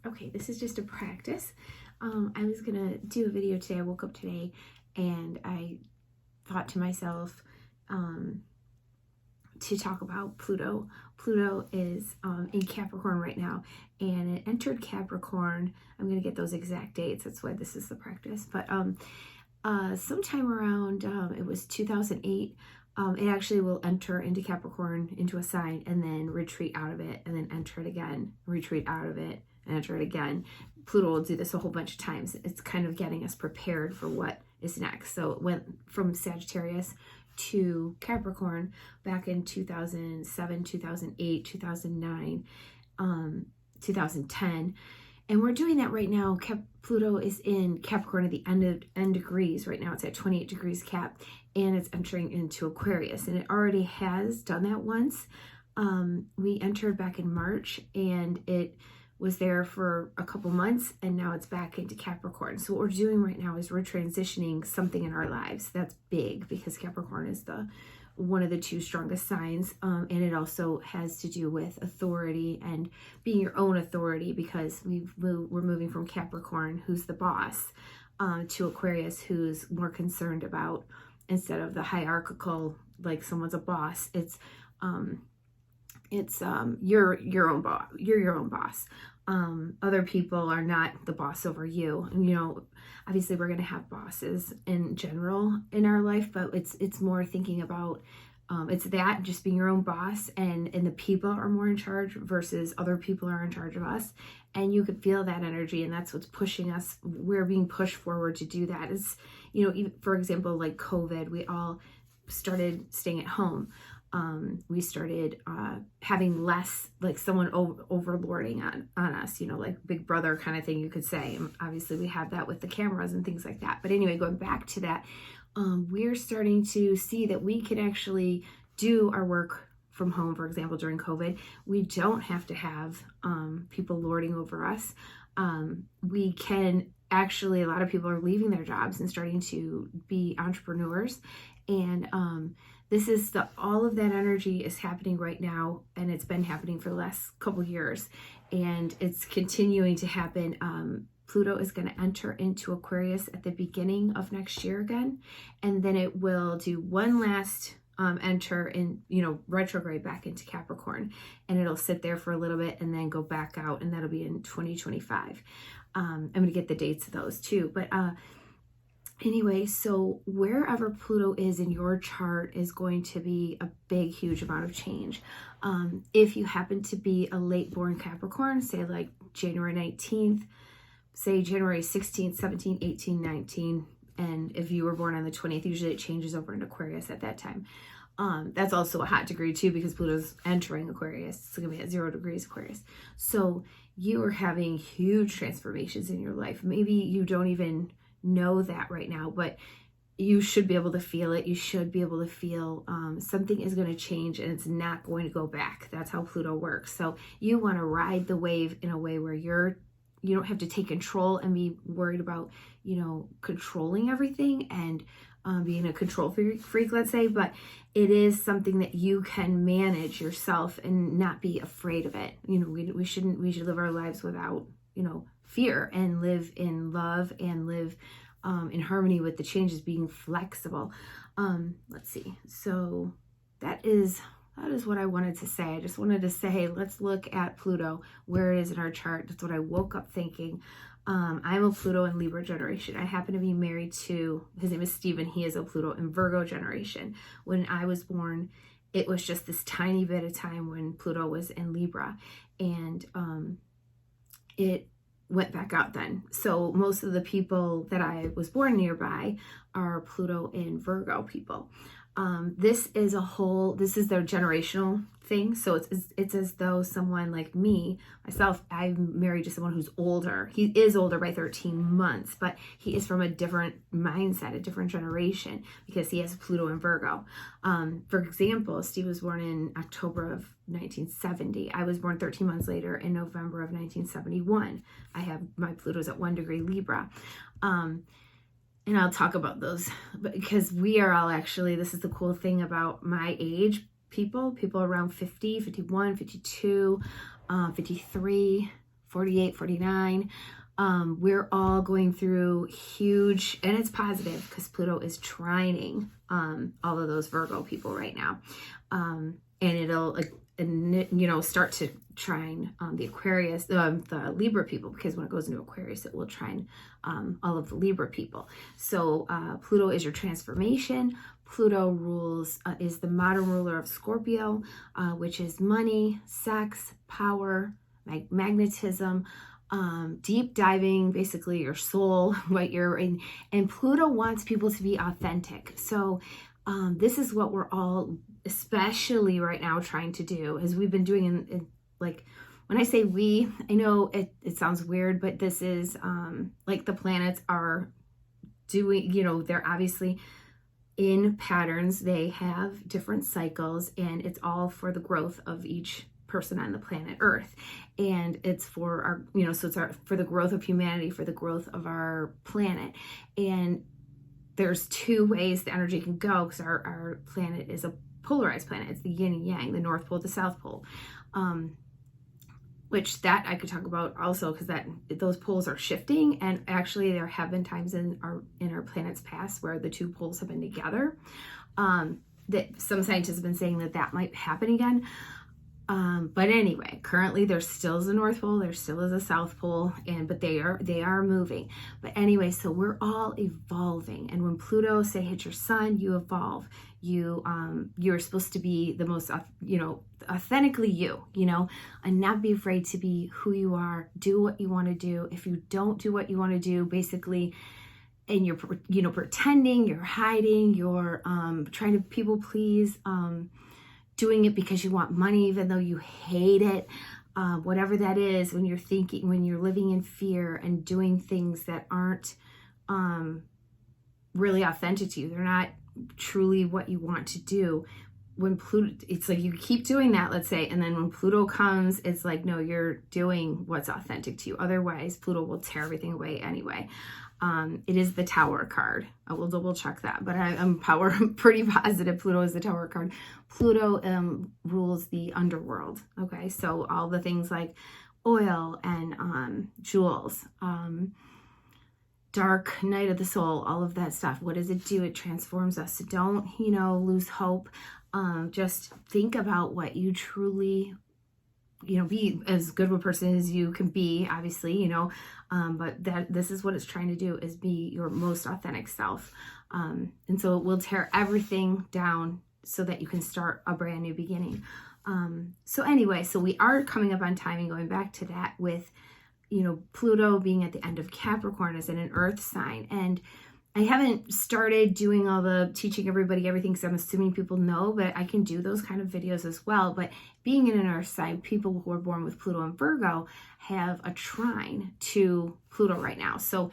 Okay, this is just a practice. I was gonna do a video today. I woke up today and I thought to myself to talk about Pluto. Pluto is in Capricorn right now, and it entered Capricorn. I'm gonna get those exact dates. That's why this is the practice. But sometime around it was 2008. It actually will enter into Capricorn, into a sign, and then retreat out of it, and then enter it again, retreat out of it, and enter it again. Pluto will do this a whole bunch of times. It's kind of getting us prepared for what is next. So it went from Sagittarius to Capricorn back in 2007, 2008, 2009, 2010. And we're doing that right now. Pluto is in Capricorn at the end degrees. Right now it's at 28 degrees Cap, and it's entering into Aquarius. And it already has done that once. We entered back in March, and it was there for a couple months, and now it's back into Capricorn. So what we're doing right now is we're transitioning something in our lives. That's big because Capricorn is one of the two strongest signs, and it also has to do with authority and being your own authority, because we're moving from Capricorn, who's the boss, to Aquarius, who's more concerned about, instead of the hierarchical, like someone's a boss, it's you're your own boss. You're your own boss. Other people are not the boss over you. And, obviously we're going to have bosses in general in our life, but it's more thinking about, it's that just being your own boss, and the people are more in charge versus other people are in charge of us. And you could feel that energy, and that's what's pushing us. We're being pushed forward to do that. It's, even, for example, like COVID, we all started staying at home. We started having less, like someone overlording on us, like Big Brother kind of thing, you could say. And obviously we have that with the cameras and things like that. But anyway, going back to that, we're starting to see that we can actually do our work from home. For example, during COVID, we don't have to have people lording over us. We can actually, a lot of people are leaving their jobs and starting to be entrepreneurs. And this is all of that energy is happening right now, and it's been happening for the last couple years, and it's continuing to happen. Pluto is going to enter into Aquarius at the beginning of next year again, and then it will do one last enter in, retrograde back into Capricorn, and it'll sit there for a little bit and then go back out, and that'll be in 2025. I'm going to get the dates of those too, but anyway, so wherever Pluto is in your chart is going to be a big, huge amount of change. If you happen to be a late born Capricorn, say like January 19th, say January 16th, 17th, 18th, 19th, and if you were born on the 20th, usually it changes over into Aquarius at that time. That's also a hot degree too, because Pluto's entering Aquarius. It's going to be at 0 degrees Aquarius. So you are having huge transformations in your life. Maybe you don't even know that right now, but you should be able to feel it. You should be able to feel something is going to change, and it's not going to go back. That's how Pluto works. So you want to ride the wave in a way where you don't have to take control and be worried about, controlling everything and being a control freak, let's say, but it is something that you can manage yourself and not be afraid of it. We should live our lives without, fear, and live in love and live in harmony with the changes, being flexible. Let's see. So that is what I wanted to say. I just wanted to say, let's look at Pluto, where it is in our chart. That's what I woke up thinking. I'm a Pluto and Libra generation. I happen to be married to, his name is Stephen. He is a Pluto and Virgo generation. When I was born, it was just this tiny bit of time when Pluto was in Libra, and it went back out then. So most of the people that I was born nearby are Pluto and Virgo people. This is their generational thing. So it's as though someone like myself, I'm married to someone who's older. He is older by 13 months, but he is from a different mindset, a different generation, because he has Pluto and Virgo. For example, Steve was born in October of 1970. I was born 13 months later in November of 1971. I have my Pluto's at 1 degree Libra. And I'll talk about those, because we are all actually, this is the cool thing about my age, people around 50, 51, 52, 53, 48, 49. We're all going through huge, and it's positive because Pluto is trining all of those Virgo people right now. And it'll, start to trine the Aquarius, the Libra people, because when it goes into Aquarius, it will trine all of the Libra people. So Pluto is your transformation. Pluto is the modern ruler of Scorpio, which is money, sex, power, magnetism, deep diving, basically your soul, what you're in. And Pluto wants people to be authentic. So this is what we're all, especially right now, trying to do, as we've been doing in like, when I say we, I know it sounds weird, but this is like the planets are doing, they're obviously in patterns. They have different cycles, and it's all for the growth of each person on the planet Earth. And it's for our, so it's for the growth of humanity, for the growth of our planet. And there's two ways the energy can go, because our planet is a polarized planet. It's the yin and yang, the North Pole, the South Pole, which that I could talk about also, because those poles are shifting. And actually there have been times in our planet's past where the two poles have been together. That some scientists have been saying that might happen again. But anyway, currently there still is a North Pole, there still is a South Pole, but they are moving. But anyway, so we're all evolving. And when Pluto, say, hits your sun, you evolve. You're supposed to be the most, authentically you, and not be afraid to be who you are. Do what you want to do. If you don't do what you want to do, basically, and you're, pretending, you're hiding, you're trying to people please, doing it because you want money, even though you hate it, whatever that is, when you're living in fear and doing things that aren't really authentic to you, they're not truly what you want to do. When Pluto, it's like you keep doing that, let's say, and then when Pluto comes, it's like, no, you're doing what's authentic to you. Otherwise, Pluto will tear everything away anyway. It is the Tower card. I will double check that, but I'm pretty positive Pluto is the Tower card. Pluto rules the underworld. Okay, so all the things like oil and jewels, dark night of the soul, all of that stuff. What does it do? It transforms us. So don't, lose hope. Just think about what you truly, be as good of a person as you can be, obviously, but this is what it's trying to do, is be your most authentic self. And so it will tear everything down so that you can start a brand new beginning. So anyway, so we are coming up on timing, going back to that with, Pluto being at the end of Capricorn as in an earth sign. And I haven't started doing all the teaching everybody everything, because I'm assuming people know, but I can do those kind of videos as well. But being in an earth sign, people who are born with Pluto and Virgo have a trine to Pluto right now. So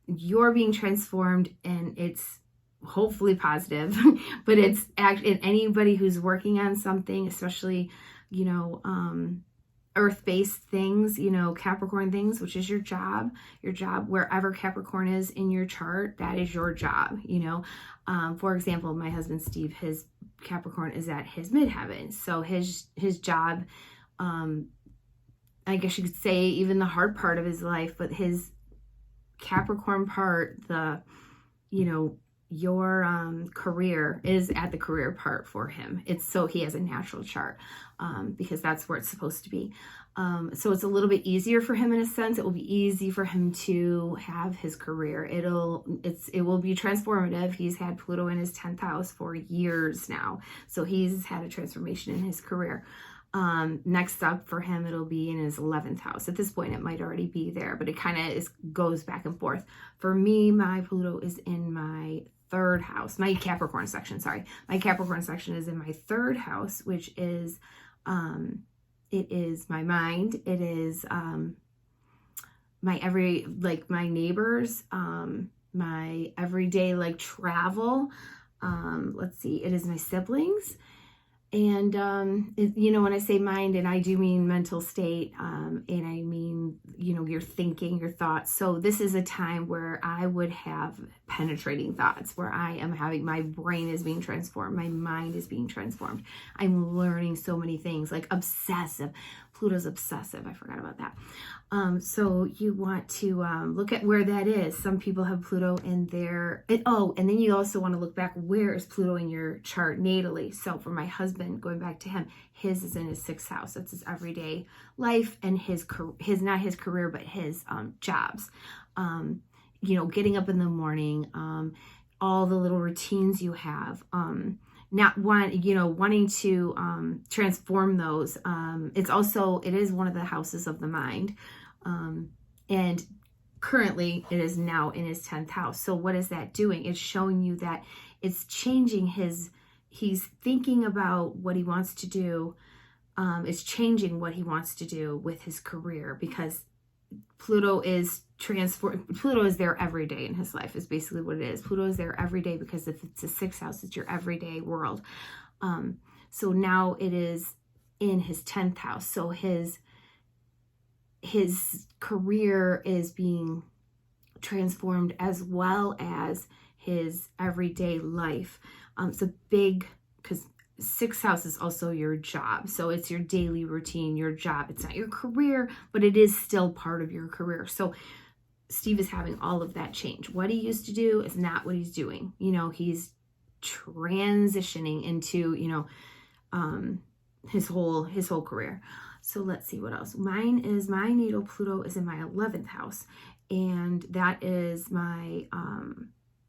you're being transformed, and it's hopefully positive, but it's actually anybody who's working on something, especially, earth-based things, Capricorn things, which is your job, wherever Capricorn is in your chart, that is your job, for example, my husband, Steve, his Capricorn is at his midheaven. So his job, I guess you could say even the hard part of his life, but his Capricorn part, your career is at the career part for him. It's so he has a natural chart, because that's where it's supposed to be. So it's a little bit easier for him in a sense. It will be easy for him to have his career. It will be transformative. He's had Pluto in his 10th house for years now. So he's had a transformation in his career. Next up for him, it'll be in his 11th house. At this point, it might already be there, but it kind of goes back and forth. For me, my Pluto is in my third house, my Capricorn section, my Capricorn section is in my third house, which is, it is my mind. It is, my my neighbors, my everyday, travel. Let's see, it is my siblings. And, when I say mind, and I do mean mental state, and I mean, your thinking, your thoughts. So this is a time where I would have penetrating thoughts, where I am my brain is being transformed. My mind is being transformed. I'm learning so many things, like obsessive. Pluto's obsessive. I forgot about that. So you want to look at where that is. Some people have Pluto in their, and then you also want to look back, where is Pluto in your chart natally? So for my husband, going back to him, his is in his 6th house. That's his everyday life and his not his career, but his jobs. Getting up in the morning, all the little routines you have, wanting to transform those. It is one of the houses of the mind. And currently it is now in his 10th house. So what is that doing? It's showing you that it's changing he's thinking about what he wants to do. It's changing what he wants to do with his career, because Pluto is there every day in his life, is basically what it is. Pluto is there every day, because if it's a 6th house, it's your everyday world. So now it is in his 10th house. So his career is being transformed, as well as his everyday life. It's a big, because 6th house is also your job. So it's your daily routine, your job. It's not your career, but it is still part of your career. So Steve is having all of that change. What he used to do is not what he's doing. He's transitioning into, his whole career. So let's see what else. My natal Pluto is in my 11th house, and that is my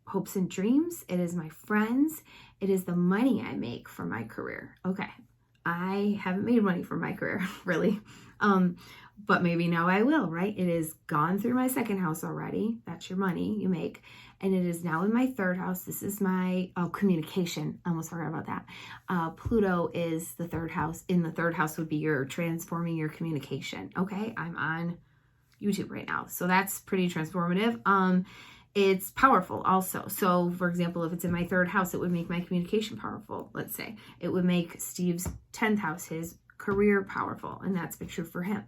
hopes and dreams. It is my friends. It is the money I make from my career. Okay. I haven't made money from my career, really. But maybe now I will, right? It is gone through my 2nd house already. That's your money you make. And it is now in my 3rd house. This is my communication. I almost forgot about that. Pluto is the 3rd house. In the 3rd house would be your transforming your communication. Okay. I'm on YouTube right now. So that's pretty transformative. It's powerful also. So for example, if it's in my 3rd house, it would make my communication powerful. Let's say it would make Steve's 10th house, his career, powerful. And that's pictured for him.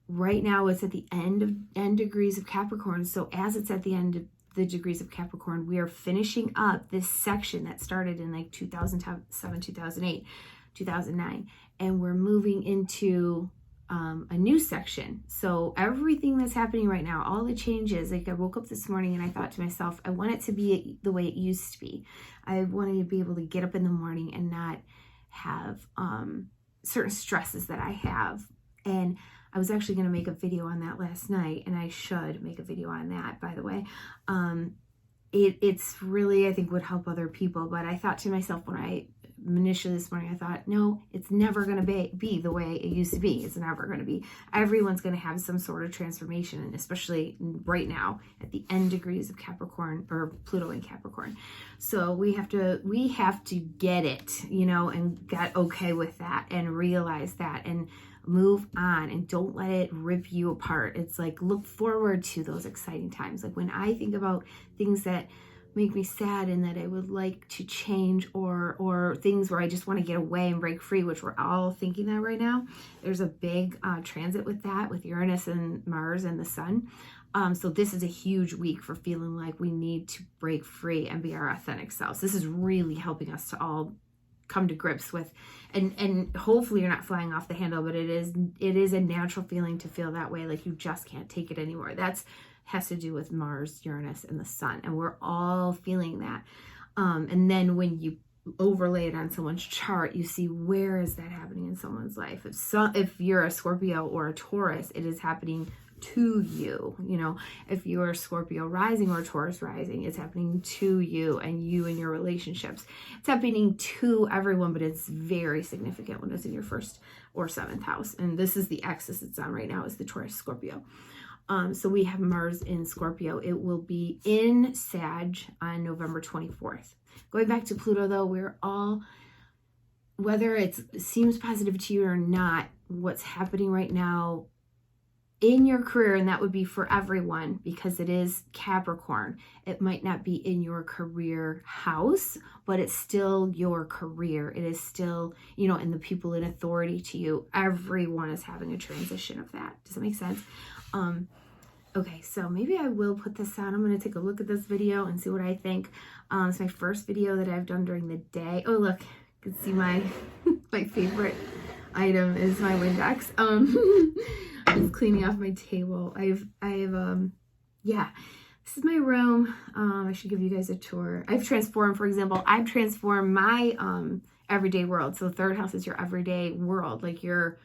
Right now it's at the end degrees of Capricorn. So as it's at the end of the degrees of Capricorn, we are finishing up this section that started in like 2007, 2008, 2009. And we're moving into a new section. So everything that's happening right now, all the changes, like I woke up this morning and I thought to myself, I want it to be the way it used to be. I wanted to be able to get up in the morning and not have certain stresses that I have. And I was actually going to make a video on that last night, and I should make a video on that, by the way. It's really, I think, would help other people. But I thought to myself when I initially this morning, I thought, no, it's never going to be the way it used to be. It's never going to be. Everyone's going to have some sort of transformation, and especially right now at the end degrees of Capricorn, or Pluto in Capricorn. So we have to get it, and get okay with that and realize that and move on, and don't let it rip you apart. It's like, look forward to those exciting times. Like when I think about things that make me sad and that I would like to change, or things where I just want to get away and break free, which we're all thinking that right now. There's a big transit with that, with Uranus and Mars and the Sun. So this is a huge week for feeling like we need to break free and be our authentic selves. This is really helping us to all come to grips with, and hopefully you're not flying off the handle, but it is a natural feeling to feel that way, like you just can't take it anymore. That's has to do with Mars, Uranus, and the Sun, and we're all feeling that. And then when you overlay it on someone's chart, you see, where is that happening in someone's life? If you're a Scorpio or a Taurus, it is happening to you. If you're a Scorpio rising or Taurus rising, it's happening to you and your relationships. It's happening to everyone, but it's very significant when it's in your 1st or 7th house. And this is the axis it's on right now, is the Taurus Scorpio. So we have Mars in Scorpio. It will be in Sag on November 24th. Going back to Pluto, though, we're all, whether it seems positive to you or not, what's happening right now in your career, and that would be for everyone because it is Capricorn. It might not be in your career house, but it's still your career. It is still, and the people in authority to you, everyone is having a transition of that. Does that make sense? Okay, so maybe I will put this on. I'm going to take a look at this video and see what I think. It's my first video that I've done during the day. Oh, look, you can see my my favorite item is my Windex. I'm cleaning off my table. Yeah, this is my room. I should give you guys a tour. I've transformed my everyday world. So the third house is your everyday world, like your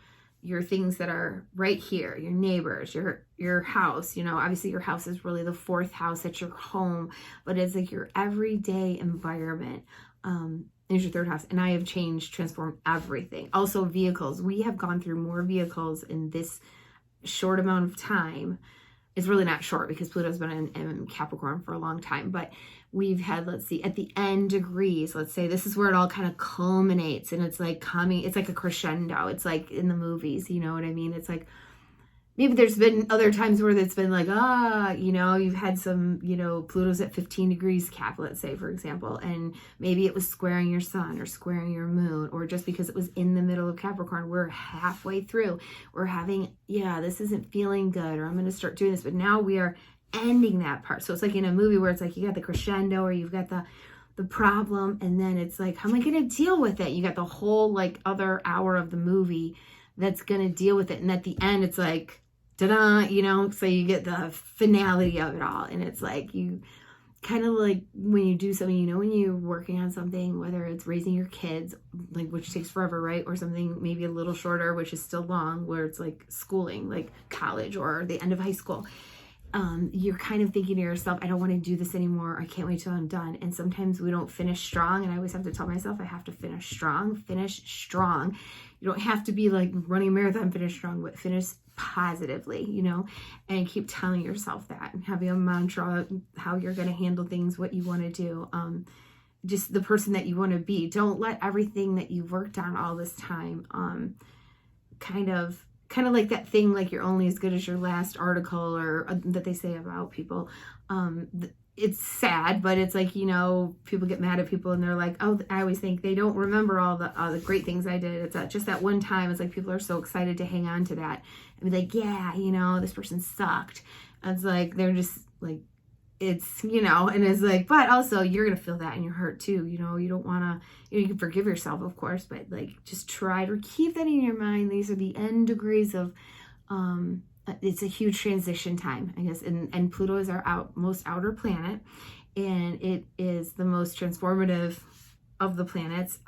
things that are right here, your neighbors, your house. Obviously your house is really the fourth house. That's your home, but it's like your everyday environment. Is your third house. And I have transformed everything. Also vehicles. We have gone through more vehicles in this short amount of time. It's really not short because Pluto's been in Capricorn for a long time, but we've had, let's see, at the end degrees, let's say this is where it all kind of culminates, and it's like it's like a crescendo. It's like in the movies, you know what I mean? It's like, maybe there's been other times where it's been like, you've had some, Pluto's at 15 degrees Cap, let's say, for example, and maybe it was squaring your sun or squaring your moon, or just because it was in the middle of Capricorn, we're halfway through, we're having, this isn't feeling good, or I'm going to start doing this, but now we are ending that part. So it's like in a movie where it's like you got the crescendo, or you've got the problem, and then it's like, how am I going to deal with it? You got the whole like other hour of the movie that's going to deal with it, and at the end it's like, ta-da, so you get the finality of it all. And it's like, you kind of like when you do something, when you're working on something, whether it's raising your kids, like, which takes forever, right? Or something maybe a little shorter, which is still long, where it's like schooling, like college or the end of high school. You're kind of thinking to yourself, I don't want to do this anymore. I can't wait till I'm done. And sometimes we don't finish strong. And I always have to tell myself, I have to finish strong. You don't have to be like running a marathon, finish strong, but finish positively, and keep telling yourself that, and having a mantra, how you're going to handle things, what you want to do, just the person that you want to be. Don't let everything that you've worked on all this time, kind of like that thing, like you're only as good as your last article, or that they say about people. It's sad, but it's like, people get mad at people and they're like, oh, I always think they don't remember all the great things I did. It's just that one time. It's like people are so excited to hang on to that and be like, yeah, this person sucked. And it's like, they're just like, it's, and it's like, but also you're going to feel that in your heart too. You don't want to, you can forgive yourself, of course, but like, just try to keep that in your mind. These are the end degrees of, it's a huge transition time, I guess, and Pluto is our most outer planet, and it is the most transformative of the planets.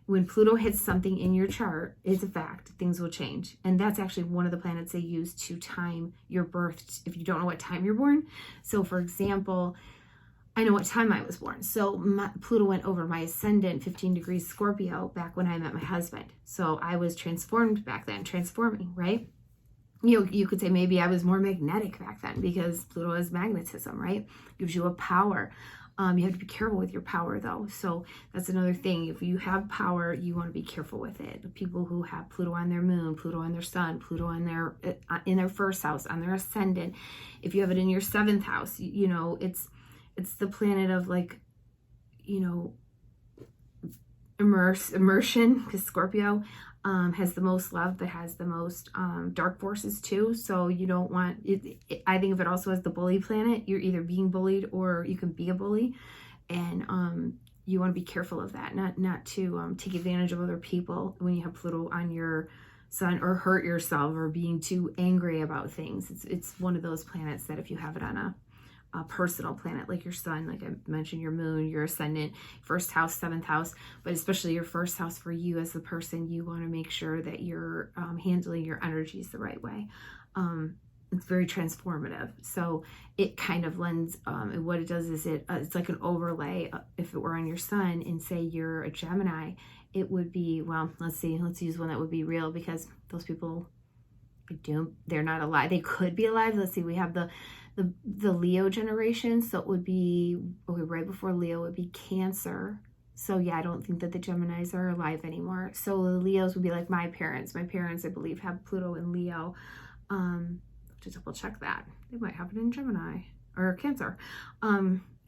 When Pluto hits something in your chart, it's a fact, things will change. And that's actually one of the planets they use to time your birth, if you don't know what time you're born. So for example, I know what time I was born. So Pluto went over my ascendant, 15 degrees Scorpio, back when I met my husband. So I was transformed back then, transforming, right? You could say maybe I was more magnetic back then, because Pluto is magnetism, right? Gives you a power. You have to be careful with your power, though. So that's another thing. If you have power, you want to be careful with it. The people who have Pluto on their moon, Pluto on their sun, Pluto on in their first house, on their ascendant. If you have it in your seventh house, it's the planet of like, immersion, because Scorpio has the most love, but has the most dark forces too. So you don't want it. I think if it also has the bully planet, you're either being bullied or you can be a bully, and you want to be careful of that, not to take advantage of other people when you have Pluto on your sun, or hurt yourself, or being too angry about things. It's one of those planets that if you have it on a personal planet, like your sun, like I mentioned, your moon, your ascendant, first house, seventh house, but especially your first house for you as the person, you want to make sure that you're handling your energies the right way. It's very transformative. So it kind of lends, and what it does is it's like an overlay. If it were on your sun, and say you're a Gemini, it would be, well, let's use one that would be real, because those people, they're not alive. They could be alive. Let's see, we have the Leo generation, so it would be, okay, right before Leo would be Cancer. So yeah, I don't think that the Geminis are alive anymore. So the Leos would be like my parents. My parents, I believe, have Pluto in Leo. To double check that. They might have it in Gemini or Cancer.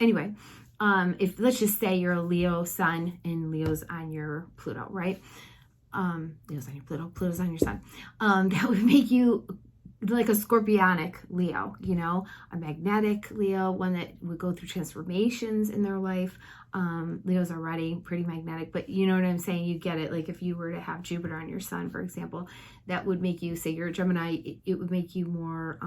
Anyway, if let's just say you're a Leo sun and Leo's on your Pluto, right? Leo's on your Pluto, Pluto's on your sun. That would make you like a scorpionic Leo, you know, a magnetic Leo, one that would go through transformations in their life. Leo's already pretty magnetic, but you know what I'm saying? You get it. Like if you were to have Jupiter on your sun, for example, that would make you, say you're a Gemini, it would make you more,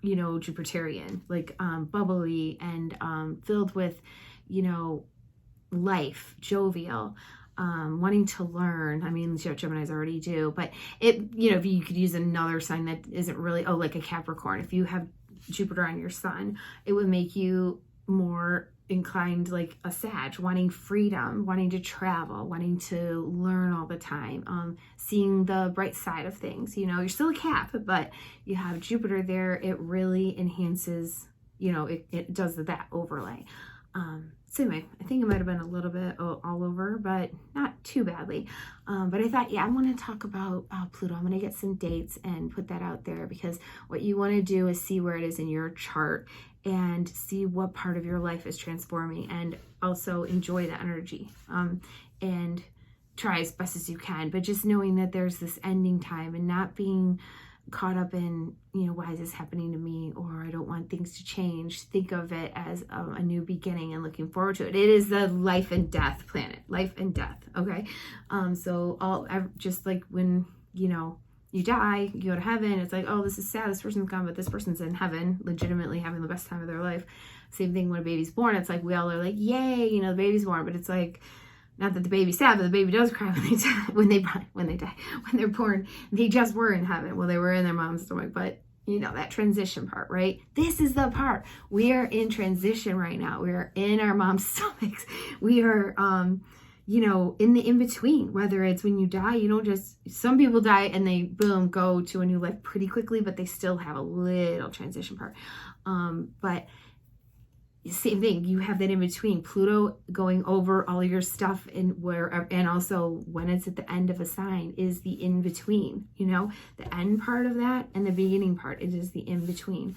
you know, Jupiterian, like bubbly and filled with, you know, life, jovial, wanting to learn. I mean, Geminis already do, but it, you know, if you could use another sign that isn't really, oh, like a Capricorn, if you have Jupiter on your sun, it would make you more inclined like a Sag, wanting freedom, wanting to travel, wanting to learn all the time, seeing the bright side of things. You know, you're still a Cap, but you have Jupiter there. It really enhances, you know, it does that overlay. So anyway, I think it might have been a little bit all over, but not too badly. But I thought, yeah, I want to talk about Pluto. I'm going to get some dates and put that out there, because what you want to do is see where it is in your chart and see what part of your life is transforming, and also enjoy the energy, and try as best as you can. But just knowing that there's this ending time and not being caught up in, you know, why is this happening to me, or I don't want things to change. Think of it as a new beginning and looking forward to it. It is the life and death planet, life and death. Okay. So just like when, you know, you die, you go to heaven, it's like, oh, this is sad, this person's gone, but this person's in heaven, legitimately having the best time of their life. Same thing when a baby's born. It's like, we all are like, yay, you know, the baby's born, but it's like, not that the baby's sad, but the baby does cry when they die, when they're born. They just were in heaven. Well, they were in their mom's stomach, but you know, that transition part, right? This is the part. We are in transition right now. We are in our mom's stomachs. We are, you know, in the in-between, whether it's when you die, you don't just, some people die and they, boom, go to a new life pretty quickly, but they still have a little transition part. But same thing, you have that in between, Pluto going over all your stuff, and also when it's at the end of a sign is the in between, you know, the end part of that and the beginning part, it is the in between.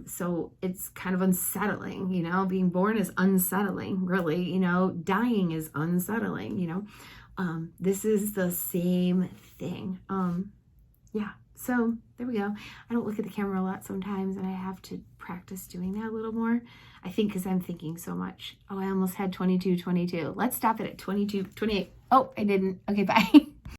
So it's kind of unsettling, you know, being born is unsettling, really, you know, dying is unsettling, you know. This is the same thing. Yeah. So there we go. I don't look at the camera a lot sometimes, and I have to practice doing that a little more. I think because I'm thinking so much. Oh, I almost had 22. Let's stop it at 22, 28. Oh, I didn't. Okay, bye.